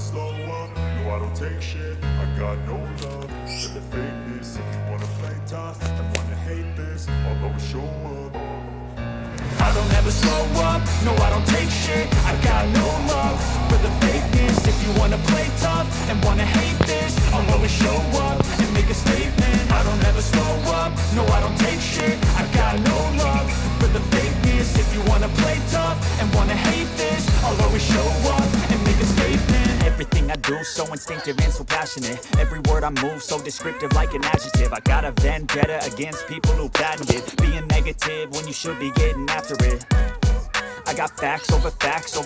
slow up, no I don't take shit. I got no love for the fakeness. If you wanna play tough and wanna hate this, I'll always show up. I don't ever slow up, no I don't take shit. I got no love for the fakeness. If you wanna play tough and wanna hate this, I'll always show up and make a statement. I don't ever slow up, no I don't take shit. I got no love for the fakeness. If you wanna play tough and wanna hate this, I'll always show up and make a statement. Everything I do so instinctive and so passionate. Every word I move so descriptive like an adjective. I got a vendetta against people who patented being negative when you should be getting after it. I got facts over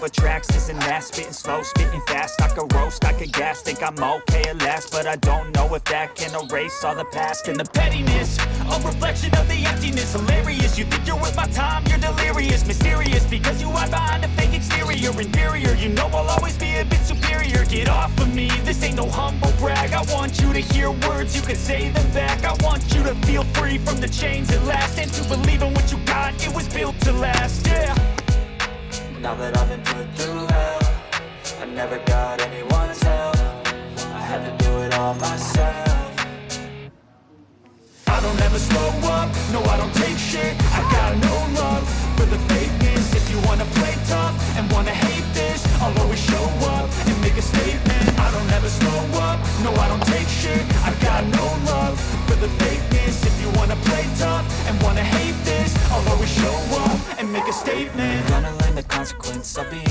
tracks, this and that. Spitting slow, spitting fast. I could roast, I could gas. Think I'm okay at last, but I don't know if that can erase all the past. And the pettiness, a reflection of the emptiness. Hilarious, you think you're worth my time, you're delirious. Mysterious, because you hide behind a fake exterior. Inferior, you know I'll always be a bit superior. Get off of me, this ain't no humble brag. I want you to hear words, you can say them back. I want you to feel free from the chains at last, and to believe in what you got, it was built to last, yeah. Now that I've been put through hell, I never got anyone's help. I had to do it all myself. I don't ever slow up, no I don't take shit. I got no love for the fakeness. If you wanna play tough and wanna hate this, I'll always show up and make a statement. I don't ever slow up, no I don't take shit. I got no love for the fakeness. If you wanna play tough and wanna hate this, I'll always show up and make a statement. Gonna learn the consequence of being